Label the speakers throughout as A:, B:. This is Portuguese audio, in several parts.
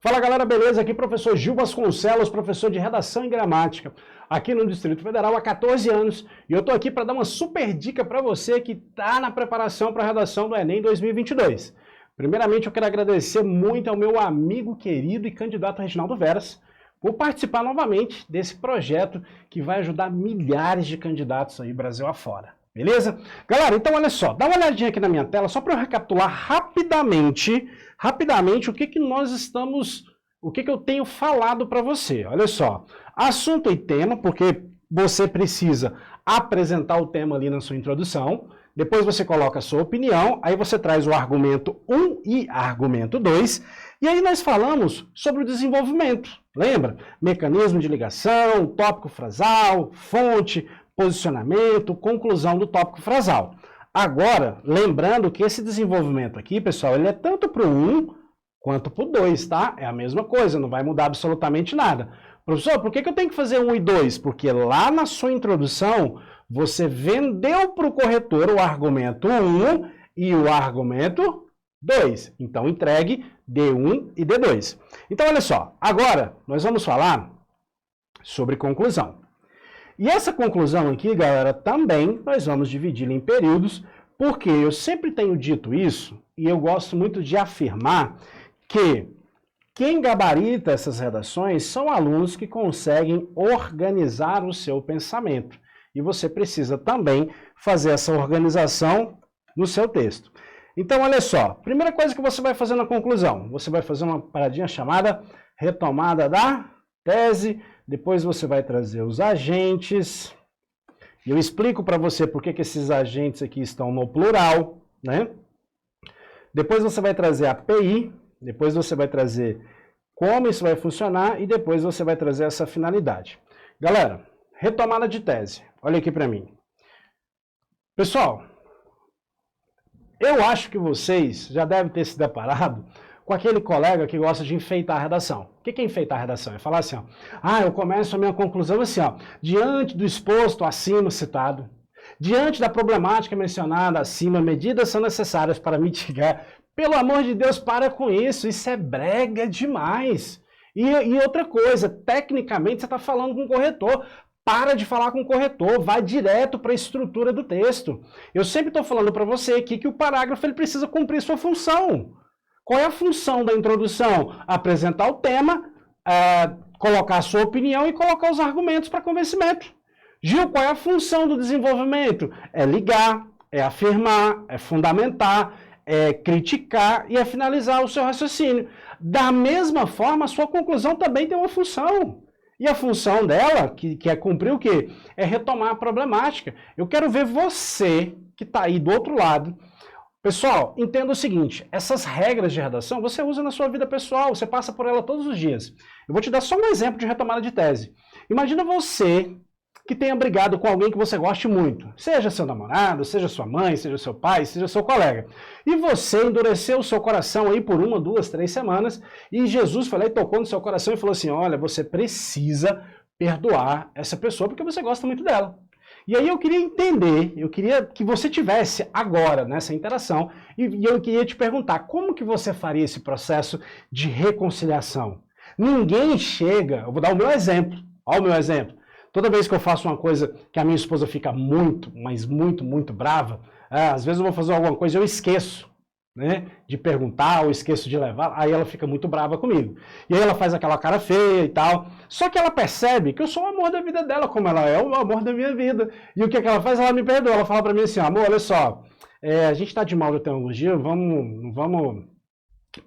A: Fala galera, beleza? Aqui professor Gil Vasconcelos, professor de redação e gramática, aqui no Distrito Federal há 14 anos, e eu tô aqui para dar uma super dica para você que tá na preparação para a redação do Enem 2022. Primeiramente, eu quero agradecer muito ao meu amigo querido e candidato Reginaldo Veras por participar novamente desse projeto que vai ajudar milhares de candidatos aí Brasil afora. Beleza? Galera, então olha só, dá uma olhadinha aqui na minha tela, só para eu recapitular rapidamente o que eu tenho falado para você. Olha só, assunto e tema, porque você precisa apresentar o tema ali na sua introdução, depois você coloca a sua opinião, aí você traz o argumento 1 e argumento 2, e aí nós falamos sobre o desenvolvimento. Lembra? Mecanismo de ligação, tópico frasal, fonte, posicionamento, conclusão do tópico frasal. Agora, lembrando que esse desenvolvimento aqui, pessoal, ele é tanto para o 1 quanto para o 2, tá? É a mesma coisa, não vai mudar absolutamente nada. Professor, por que eu tenho que fazer 1 e 2? Porque lá na sua introdução, você vendeu para o corretor o argumento 1 e o argumento 2. Então, entregue D1 e D2. Então, olha só, agora nós vamos falar sobre conclusão. E essa conclusão aqui, galera, também nós vamos dividir em períodos, porque eu sempre tenho dito isso, e eu gosto muito de afirmar que quem gabarita essas redações são alunos que conseguem organizar o seu pensamento. E você precisa também fazer essa organização no seu texto. Então, olha só, primeira coisa que você vai fazer na conclusão, você vai fazer uma paradinha chamada retomada da tese. Depois você vai trazer os agentes, e eu explico para você por que esses agentes aqui estão no plural, né? Depois você vai trazer a API, depois você vai trazer como isso vai funcionar, e depois você vai trazer essa finalidade. Galera, retomada de tese, olha aqui para mim. Pessoal, eu acho que vocês já devem ter se deparado com aquele colega que gosta de enfeitar a redação. O que é enfeitar a redação? É falar assim, ó, eu começo a minha conclusão assim, ó, diante do exposto acima citado, diante da problemática mencionada acima, medidas são necessárias para mitigar. Pelo amor de Deus, para com isso é brega demais. E outra coisa, tecnicamente você está falando com o corretor, para de falar com o corretor, vai direto para a estrutura do texto. Eu sempre estou falando para você aqui que o parágrafo ele precisa cumprir sua função. Qual é a função da introdução? Apresentar o tema, colocar a sua opinião e colocar os argumentos para convencimento. Gil, qual é a função do desenvolvimento? É ligar, é afirmar, é fundamentar, é criticar e é finalizar o seu raciocínio. Da mesma forma, a sua conclusão também tem uma função. E a função dela, que é cumprir o quê? É retomar a problemática. Eu quero ver você, que está aí do outro lado. Pessoal, entenda o seguinte, essas regras de redação você usa na sua vida pessoal, você passa por ela todos os dias. Eu vou te dar só um exemplo de retomada de tese. Imagina você que tenha brigado com alguém que você goste muito, seja seu namorado, seja sua mãe, seja seu pai, seja seu colega. E você endureceu o seu coração aí por 1, 2, 3 semanas, e Jesus foi lá e tocou no seu coração e falou assim, olha, você precisa perdoar essa pessoa porque você gosta muito dela. E aí eu queria entender, eu queria que você tivesse agora nessa interação, e eu queria te perguntar, como que você faria esse processo de reconciliação? Ninguém chega, eu vou dar o meu exemplo, olha o meu exemplo. Toda vez que eu faço uma coisa que a minha esposa fica muito, mas muito, muito brava, às vezes eu vou fazer alguma coisa e eu esqueço, né, de perguntar, ou esqueço de levar, aí ela fica muito brava comigo. E aí ela faz aquela cara feia e tal. Só que ela percebe que eu sou o amor da vida dela, como ela é o amor da minha vida. E o que ela faz? Ela me perdoa. Ela fala pra mim assim, amor, olha só, a gente tá de mal até alguns dias, não vamos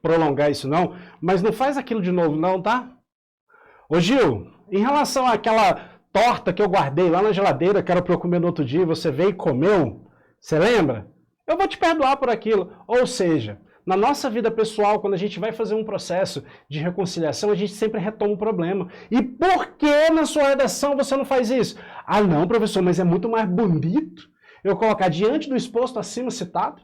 A: prolongar isso não, mas não faz aquilo de novo não, tá? Ô Gil, em relação àquela torta que eu guardei lá na geladeira, que era pra eu comer no outro dia, você veio e comeu, você lembra? Eu vou te perdoar por aquilo. Ou seja, na nossa vida pessoal, quando a gente vai fazer um processo de reconciliação, a gente sempre retoma o problema. E por que na sua redação você não faz isso? Ah, não, professor, mas é muito mais bonito eu colocar diante do exposto acima citado,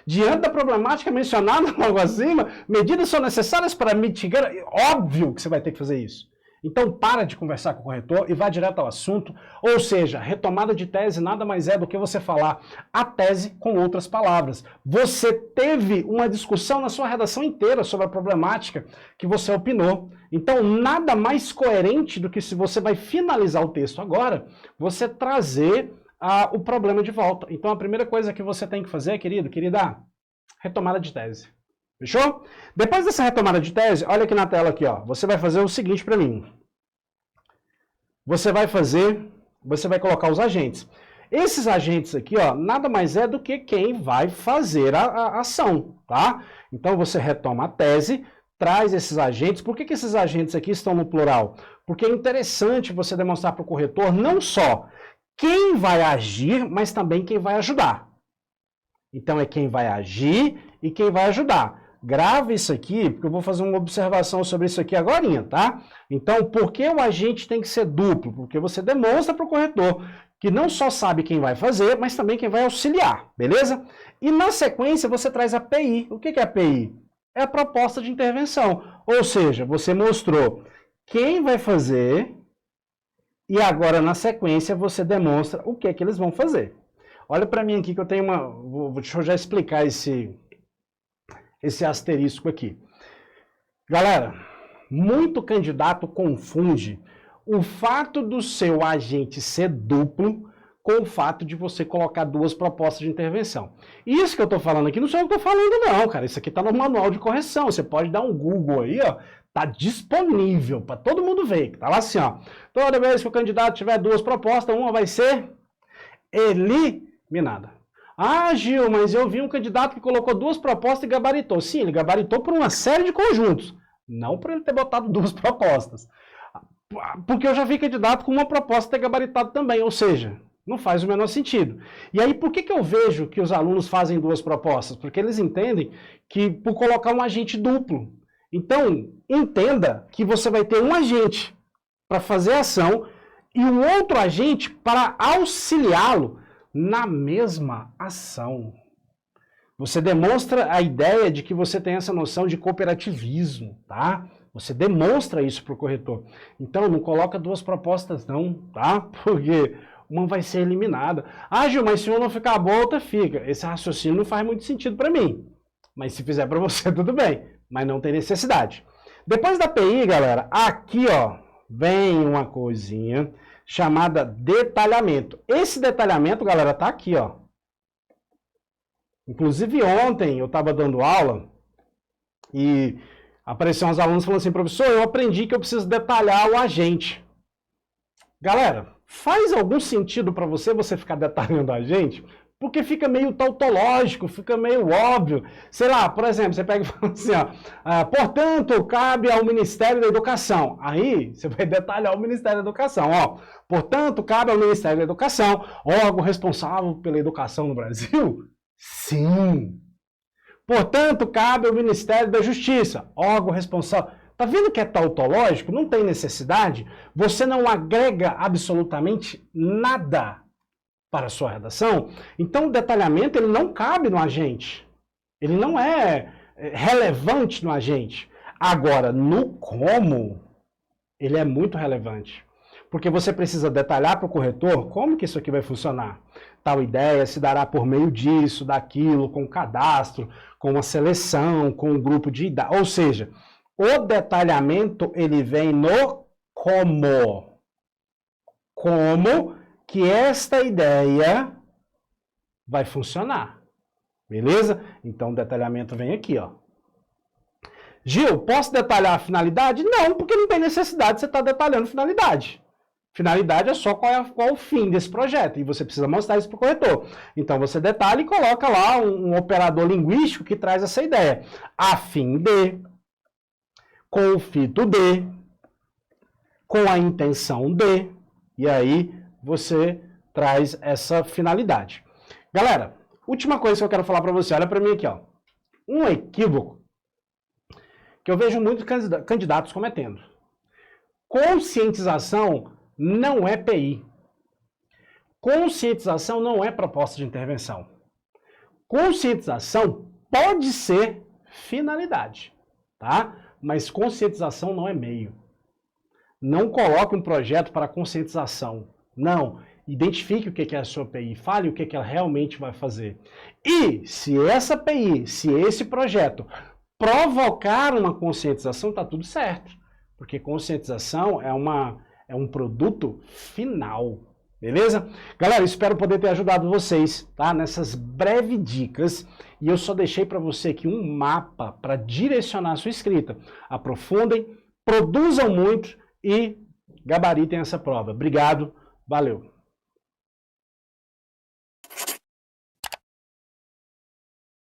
A: diante da problemática mencionada logo acima, medidas são necessárias para mitigar. Óbvio que você vai ter que fazer isso. Então para de conversar com o corretor e vá direto ao assunto, ou seja, retomada de tese nada mais é do que você falar a tese com outras palavras. Você teve uma discussão na sua redação inteira sobre a problemática que você opinou. Então nada mais coerente do que, se você vai finalizar o texto agora, você trazer o problema de volta. Então a primeira coisa que você tem que fazer, querido, querida, retomada de tese. Fechou? Depois dessa retomada de tese, olha aqui na tela aqui, ó. Você vai fazer o seguinte para mim. Você vai colocar os agentes. Esses agentes aqui, ó, nada mais é do que quem vai fazer a ação, tá? Então você retoma a tese, traz esses agentes. Por que esses agentes aqui estão no plural? Porque é interessante você demonstrar para o corretor não só quem vai agir, mas também quem vai ajudar. Então é quem vai agir e quem vai ajudar. Grave isso aqui, porque eu vou fazer uma observação sobre isso aqui agorinha, tá? Então, por que o agente tem que ser duplo? Porque você demonstra para o corretor que não só sabe quem vai fazer, mas também quem vai auxiliar, beleza? E na sequência você traz a PI. O que é a PI? É a proposta de intervenção. Ou seja, você mostrou quem vai fazer e agora na sequência você demonstra o que é que eles vão fazer. Olha para mim aqui que eu tenho deixa eu já explicar esse asterisco aqui. Galera, muito candidato confunde o fato do seu agente ser duplo com o fato de você colocar duas propostas de intervenção. Isso que eu estou falando aqui não sou eu que estou falando não, cara. Isso aqui está no manual de correção. Você pode dar um Google aí, ó. Tá disponível para todo mundo ver. Tá lá assim, ó. Toda vez que o candidato tiver duas propostas, uma vai ser eliminada. Ah, Gil, mas eu vi um candidato que colocou duas propostas e gabaritou. Sim, ele gabaritou por uma série de conjuntos. Não por ele ter botado duas propostas. Porque eu já vi candidato com uma proposta ter gabaritado também. Ou seja, não faz o menor sentido. E aí, por que eu vejo que os alunos fazem duas propostas? Porque eles entendem que por colocar um agente duplo. Então, entenda que você vai ter um agente para fazer a ação e um outro agente para auxiliá-lo na mesma ação. Você demonstra a ideia de que você tem essa noção de cooperativismo, tá? Você demonstra isso para o corretor. Então, não coloca duas propostas não, tá? Porque uma vai ser eliminada. Ah, Gil, mas se uma não ficar boa, outra fica. Esse raciocínio não faz muito sentido para mim. Mas se fizer para você, tudo bem. Mas não tem necessidade. Depois da PI, galera, aqui, ó, vem uma coisinha chamada detalhamento. Esse detalhamento, galera, tá aqui, ó. Inclusive ontem eu estava dando aula e apareceram uns alunos falando assim, professor, eu aprendi que eu preciso detalhar o agente. Galera, faz algum sentido para você ficar detalhando o agente? Porque fica meio tautológico, fica meio óbvio. Sei lá, por exemplo, você pega e fala assim, ó, portanto, cabe ao Ministério da Educação. Aí, você vai detalhar o Ministério da Educação, ó. Portanto, cabe ao Ministério da Educação, órgão responsável pela educação no Brasil? Sim. Portanto, cabe ao Ministério da Justiça, órgão responsável. Tá vendo que é tautológico? Não tem necessidade. Você não agrega absolutamente nada para a sua redação. Então, o detalhamento ele não cabe no agente. Ele não é relevante no agente. Agora, no como, ele é muito relevante. Porque você precisa detalhar para o corretor como que isso aqui vai funcionar. Tal ideia se dará por meio disso, daquilo, com cadastro, com uma seleção, com um grupo de idade. Ou seja, o detalhamento ele vem no como. Como que esta ideia vai funcionar. Beleza? Então o detalhamento vem aqui, ó. Gil, posso detalhar a finalidade? Não, porque não tem necessidade de você estar detalhando finalidade. Finalidade é só qual é o fim desse projeto, e você precisa mostrar isso para o corretor. Então você detalha e coloca lá um operador linguístico que traz essa ideia. A fim de, com o fito de, com a intenção de, e aí você traz essa finalidade. Galera, última coisa que eu quero falar para você, olha para mim aqui, ó. Um equívoco que eu vejo muitos candidatos cometendo. Conscientização não é PI. Conscientização não é proposta de intervenção. Conscientização pode ser finalidade, tá? Mas conscientização não é meio. Não coloque um projeto para conscientização. Não. Identifique o que é a sua PI, fale o que ela realmente vai fazer. E se essa PI, se esse projeto provocar uma conscientização, está tudo certo. Porque conscientização é um produto final. Beleza? Galera, espero poder ter ajudado vocês, tá? Nessas breves dicas. E eu só deixei para você aqui um mapa para direcionar a sua escrita. Aprofundem, produzam muito e gabaritem essa prova. Obrigado, valeu!